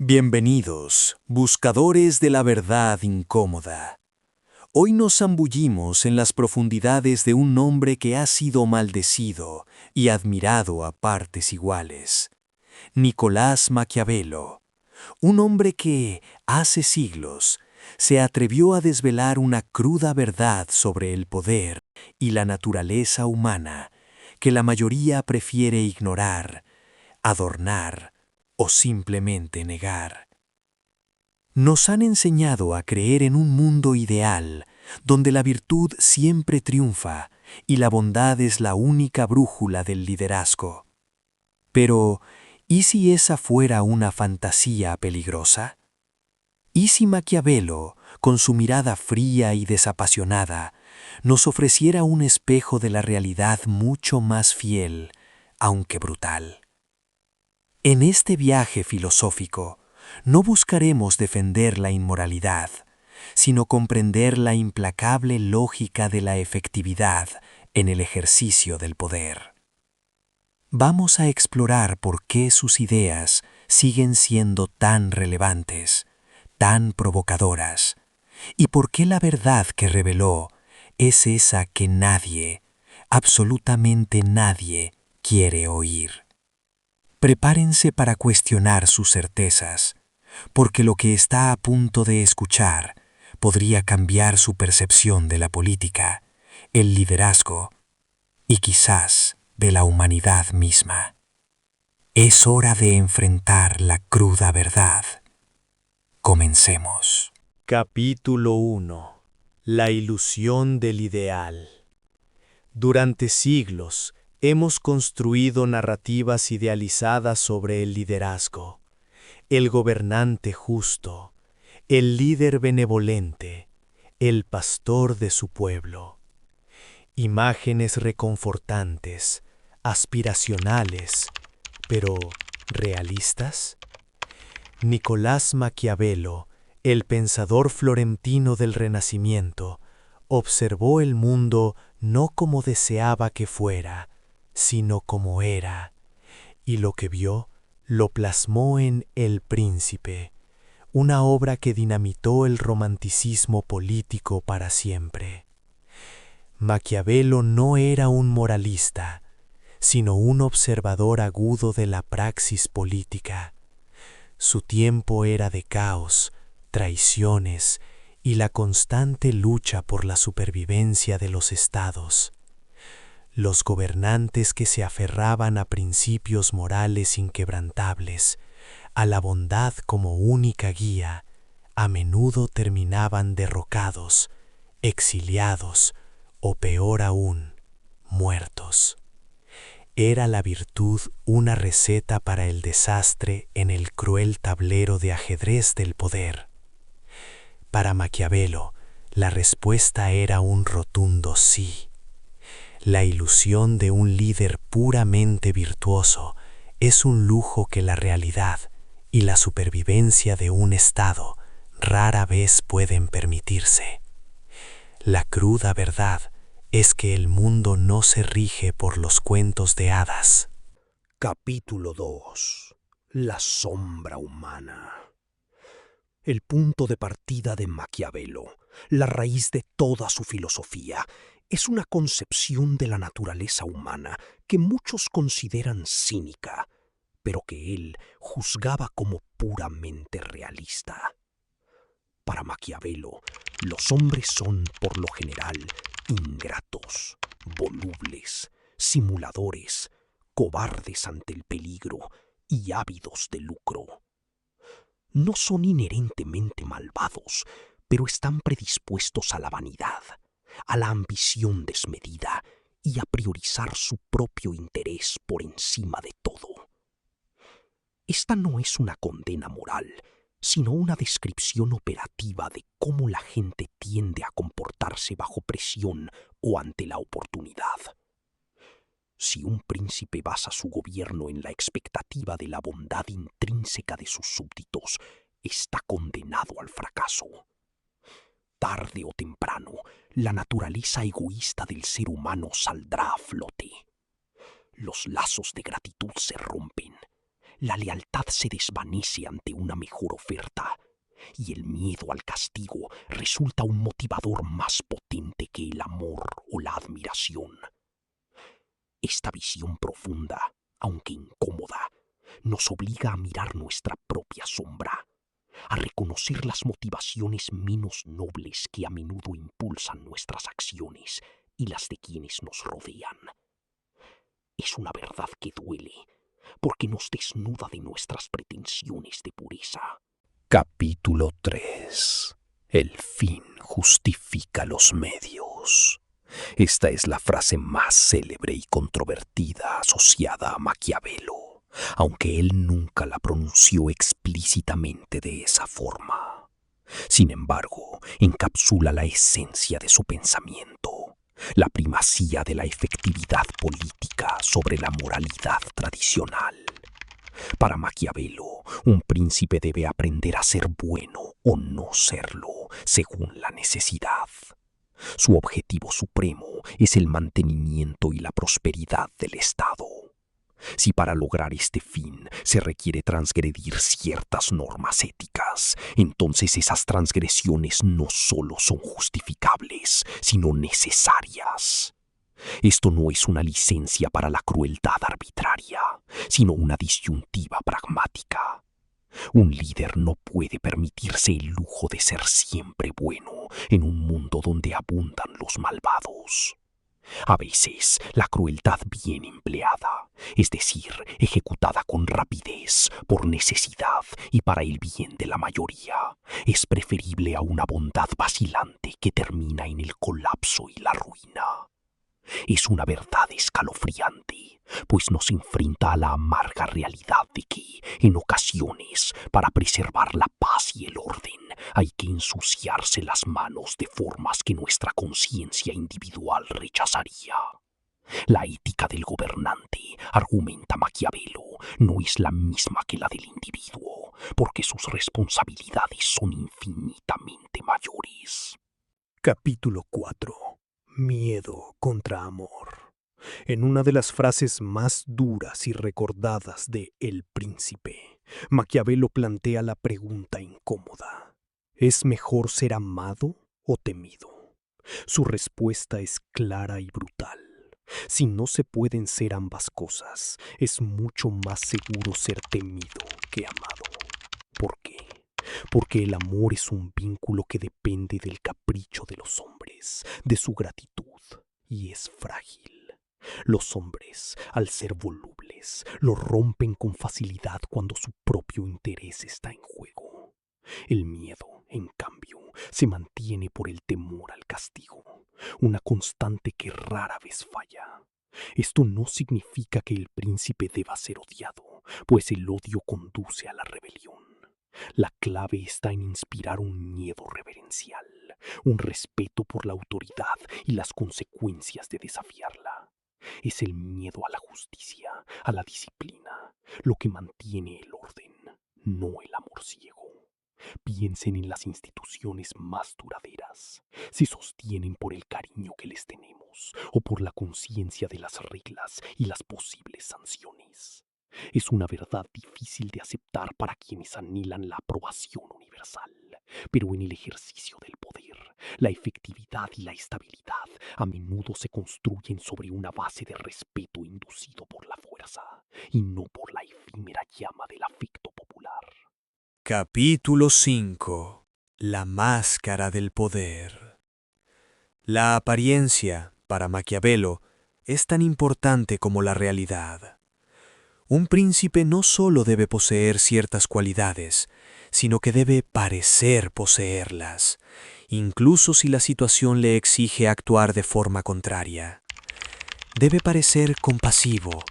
Bienvenidos, buscadores de la verdad incómoda. Hoy nos zambullimos en las profundidades de un hombre que ha sido maldecido y admirado a partes iguales. Nicolás Maquiavelo, un hombre que, hace siglos, se atrevió a desvelar una cruda verdad sobre el poder y la naturaleza humana que la mayoría prefiere ignorar, adornar o simplemente negar. Nos han enseñado a creer en un mundo ideal, donde la virtud siempre triunfa y la bondad es la única brújula del liderazgo. Pero, ¿y si esa fuera una fantasía peligrosa? ¿Y si Maquiavelo, con su mirada fría y desapasionada, nos ofreciera un espejo de la realidad mucho más fiel, aunque brutal? En este viaje filosófico, no buscaremos defender la inmoralidad, sino comprender la implacable lógica de la efectividad en el ejercicio del poder. Vamos a explorar por qué sus ideas siguen siendo tan relevantes, tan provocadoras, y por qué la verdad que reveló es esa que nadie, absolutamente nadie, quiere oír. Prepárense para cuestionar sus certezas, porque lo que está a punto de escuchar podría cambiar su percepción de la política, el liderazgo y quizás de la humanidad misma. Es hora de enfrentar la cruda verdad. Comencemos. Capítulo 1. La ilusión del ideal. Durante siglos hemos construido narrativas idealizadas sobre el liderazgo, el gobernante justo, el líder benevolente, el pastor de su pueblo. Imágenes reconfortantes, aspiracionales, pero ¿realistas? Nicolás Maquiavelo, el pensador florentino del Renacimiento, observó el mundo no como deseaba que fuera, sino como era, y lo que vio lo plasmó en El Príncipe, una obra que dinamitó el romanticismo político para siempre. Maquiavelo no era un moralista, sino un observador agudo de la praxis política. Su tiempo era de caos, traiciones y la constante lucha por la supervivencia de los estados. Los gobernantes que se aferraban a principios morales inquebrantables, a la bondad como única guía, a menudo terminaban derrocados, exiliados o peor aún, muertos. ¿Era la virtud una receta para el desastre en el cruel tablero de ajedrez del poder? Para Maquiavelo, la respuesta era un rotundo sí. La ilusión de un líder puramente virtuoso es un lujo que la realidad y la supervivencia de un Estado rara vez pueden permitirse. La cruda verdad es que el mundo no se rige por los cuentos de hadas. Capítulo 2. La sombra humana. El punto de partida de Maquiavelo, la raíz de toda su filosofía, es una concepción de la naturaleza humana que muchos consideran cínica, pero que él juzgaba como puramente realista. Para Maquiavelo, los hombres son, por lo general, ingratos, volubles, simuladores, cobardes ante el peligro y ávidos de lucro. No son inherentemente malvados, pero están predispuestos a la vanidad, a la ambición desmedida y a priorizar su propio interés por encima de todo. Esta no es una condena moral, sino una descripción operativa de cómo la gente tiende a comportarse bajo presión o ante la oportunidad. Si un príncipe basa su gobierno en la expectativa de la bondad intrínseca de sus súbditos, está condenado al fracaso. Tarde o temprano, la naturaleza egoísta del ser humano saldrá a flote. Los lazos de gratitud se rompen, La lealtad se desvanece ante una mejor oferta, y el miedo al castigo resulta un motivador más potente que el amor o la admiración. Esta visión profunda, aunque incómoda, nos obliga a mirar nuestra propia sombra, a reconocer las motivaciones menos nobles que a menudo impulsan nuestras acciones y las de quienes nos rodean. Es una verdad que duele, porque nos desnuda de nuestras pretensiones de pureza. Capítulo 3. El fin justifica los medios. Esta es la frase más célebre y controvertida asociada a Maquiavelo, aunque él nunca la pronunció explícitamente de esa forma. Sin embargo, encapsula la esencia de su pensamiento, la primacía de la efectividad política sobre la moralidad tradicional. Para Maquiavelo, un príncipe debe aprender a ser bueno o no serlo, según la necesidad. Su objetivo supremo es el mantenimiento y la prosperidad del Estado. Si para lograr este fin se requiere transgredir ciertas normas éticas, entonces esas transgresiones no solo son justificables, sino necesarias. Esto no es una licencia para la crueldad arbitraria, sino una disyuntiva pragmática. Un líder no puede permitirse el lujo de ser siempre bueno en un mundo donde abundan los malvados. A veces, la crueldad bien empleada, es decir, ejecutada con rapidez, por necesidad y para el bien de la mayoría, es preferible a una bondad vacilante que termina en el colapso y la ruina. Es una verdad escalofriante, pues nos enfrenta a la amarga realidad de que, en ocasiones, para preservar la paz y el orden, hay que ensuciarse las manos de formas que nuestra conciencia individual rechazaría. La ética del gobernante, argumenta Maquiavelo, no es la misma que la del individuo, porque sus responsabilidades son infinitamente mayores. Capítulo 4. Miedo contra amor. En una de las frases más duras y recordadas de El Príncipe, Maquiavelo plantea la pregunta incómoda: ¿es mejor ser amado o temido? Su respuesta es clara y brutal. Si no se pueden ser ambas cosas, es mucho más seguro ser temido que amado. ¿Por qué? Porque el amor es un vínculo que depende del capricho de los hombres, de su gratitud, y es frágil. Los hombres, al ser volubles, lo rompen con facilidad cuando su propio interés está en juego. El miedo, en cambio, se mantiene por el temor al castigo, una constante que rara vez falla. Esto no significa que el príncipe deba ser odiado, pues el odio conduce a la rebelión. La clave está en inspirar un miedo reverencial, un respeto por la autoridad y las consecuencias de desafiarla. Es el miedo a la justicia, a la disciplina, lo que mantiene el orden, no el amor ciego. Piensen en las instituciones más duraderas. Se sostienen por el cariño que les tenemos o por la conciencia de las reglas y las posibles sanciones. Es una verdad difícil de aceptar para quienes anhelan la aprobación universal, pero en el ejercicio del poder, la efectividad y la estabilidad a menudo se construyen sobre una base de respeto inducido por la fuerza y no por la efímera llama del afecto popular. Capítulo 5. La máscara del poder. La apariencia, para Maquiavelo, es tan importante como la realidad. Un príncipe no solo debe poseer ciertas cualidades, sino que debe parecer poseerlas, incluso si la situación le exige actuar de forma contraria. Debe parecer compasivo,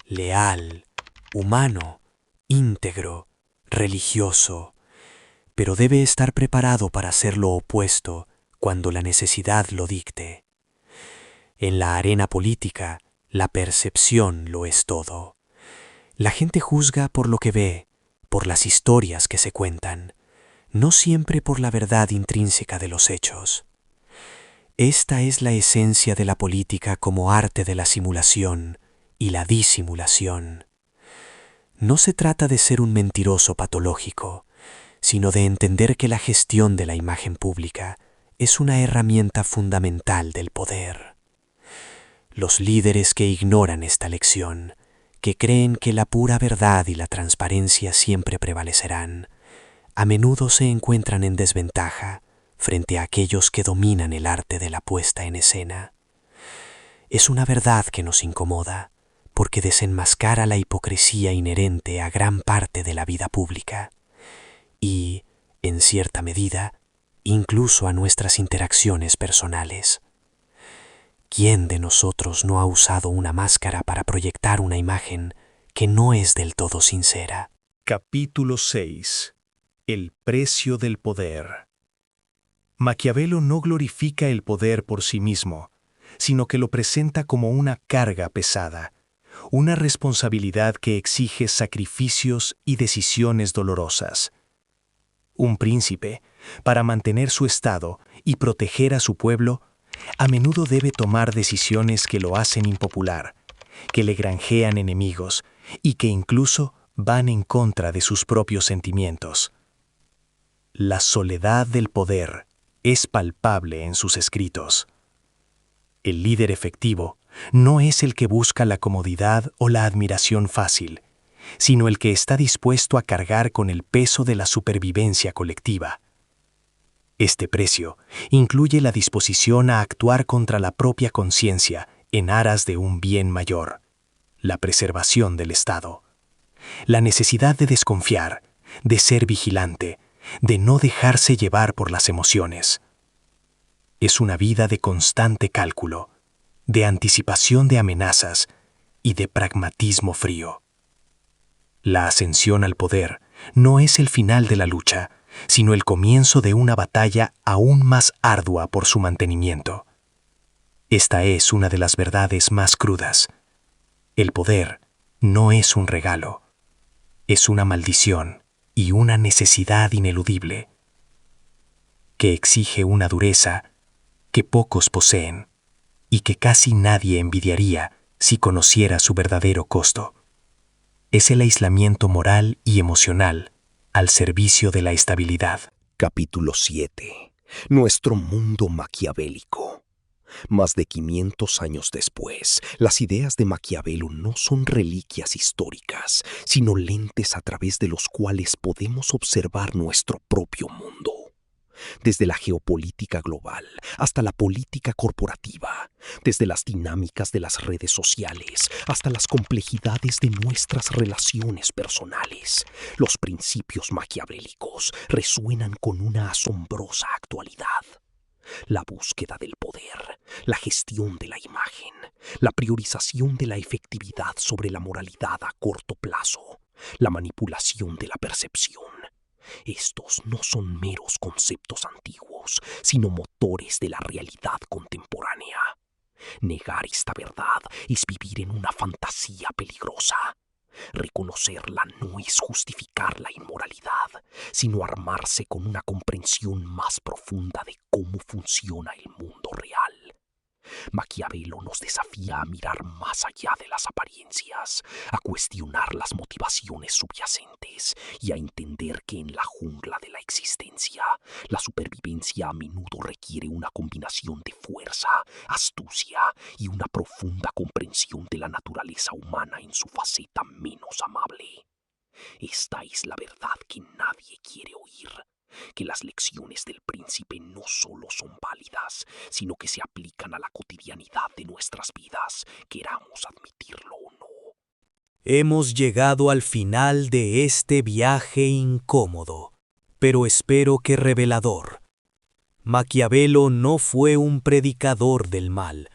leal, humano, íntegro, religioso, pero debe estar preparado para hacer lo opuesto cuando la necesidad lo dicte. En la arena política, la percepción lo es todo. La gente juzga por lo que ve, por las historias que se cuentan, no siempre por la verdad intrínseca de los hechos. Esta es la esencia de la política como arte de la simulación y la disimulación. No se trata de ser un mentiroso patológico, sino de entender que la gestión de la imagen pública es una herramienta fundamental del poder. Los líderes que ignoran esta lección, que creen que la pura verdad y la transparencia siempre prevalecerán, a menudo se encuentran en desventaja frente a aquellos que dominan el arte de la puesta en escena. Es una verdad que nos incomoda, porque desenmascara la hipocresía inherente a gran parte de la vida pública y, en cierta medida, incluso a nuestras interacciones personales. ¿Quién de nosotros no ha usado una máscara para proyectar una imagen que no es del todo sincera? Capítulo 6. El precio del poder. Maquiavelo no glorifica el poder por sí mismo, sino que lo presenta como una carga pesada, una responsabilidad que exige sacrificios y decisiones dolorosas. Un príncipe, para mantener su estado y proteger a su pueblo, a menudo debe tomar decisiones que lo hacen impopular, que le granjean enemigos y que incluso van en contra de sus propios sentimientos. La soledad del poder es palpable en sus escritos. El líder efectivo no es el que busca la comodidad o la admiración fácil, sino el que está dispuesto a cargar con el peso de la supervivencia colectiva. Este precio incluye la disposición a actuar contra la propia conciencia en aras de un bien mayor, la preservación del Estado. La necesidad de desconfiar, de ser vigilante, de no dejarse llevar por las emociones. Es una vida de constante cálculo, de anticipación de amenazas y de pragmatismo frío. La ascensión al poder no es el final de la lucha, sino el comienzo de una batalla aún más ardua por su mantenimiento. Esta es una de las verdades más crudas. El poder no es un regalo, es una maldición y una necesidad ineludible, que exige una dureza que pocos poseen y que casi nadie envidiaría si conociera su verdadero costo. Es el aislamiento moral y emocional al servicio de la estabilidad. Capítulo 7. Nuestro mundo maquiavélico. Más de 500 años después, las ideas de Maquiavelo no son reliquias históricas, sino lentes a través de los cuales podemos observar nuestro propio mundo. Desde la geopolítica global hasta la política corporativa, desde las dinámicas de las redes sociales hasta las complejidades de nuestras relaciones personales, los principios maquiavélicos resuenan con una asombrosa actualidad. La búsqueda del poder, la gestión de la imagen, la priorización de la efectividad sobre la moralidad a corto plazo, la manipulación de la percepción. Estos no son meros conceptos antiguos, sino motores de la realidad contemporánea. Negar esta verdad es vivir en una fantasía peligrosa. Reconocerla no es justificar la inmoralidad, sino armarse con una comprensión más profunda de cómo funciona el mundo real. Maquiavelo nos desafía a mirar más allá de las apariencias, a cuestionar las motivaciones subyacentes y a entender que en la jungla de la existencia, la supervivencia a menudo requiere una combinación de fuerza, astucia y una profunda comprensión de la naturaleza humana en su faceta menos amable. Esta es la verdad que nadie quiere oír. Que las lecciones del príncipe no solo son válidas, sino que se aplican a la cotidianidad de nuestras vidas, queramos admitirlo o no. Hemos llegado al final de este viaje incómodo, pero espero que revelador. Maquiavelo no fue un predicador del mal,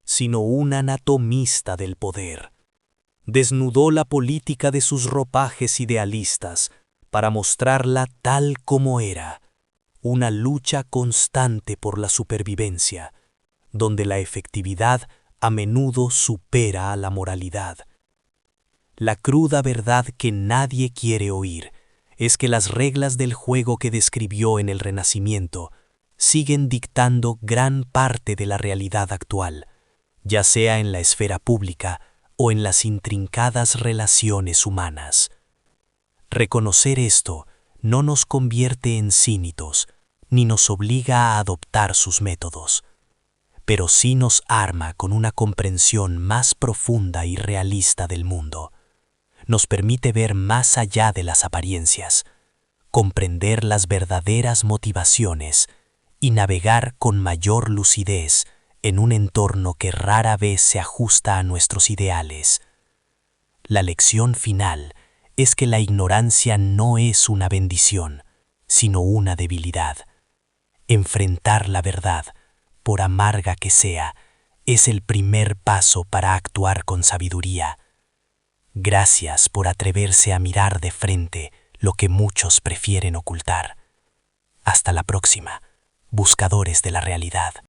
sino un anatomista del poder. Desnudó la política de sus ropajes idealistas, para mostrarla tal como era, una lucha constante por la supervivencia, donde la efectividad a menudo supera a la moralidad. La cruda verdad que nadie quiere oír es que las reglas del juego que describió en el Renacimiento siguen dictando gran parte de la realidad actual, ya sea en la esfera pública o en las intrincadas relaciones humanas. Reconocer esto no nos convierte en cínicos, ni nos obliga a adoptar sus métodos, pero sí nos arma con una comprensión más profunda y realista del mundo. Nos permite ver más allá de las apariencias, comprender las verdaderas motivaciones y navegar con mayor lucidez en un entorno que rara vez se ajusta a nuestros ideales. La lección final es que la ignorancia no es una bendición, sino una debilidad. Enfrentar la verdad, por amarga que sea, es el primer paso para actuar con sabiduría. Gracias por atreverse a mirar de frente lo que muchos prefieren ocultar. Hasta la próxima, buscadores de la realidad.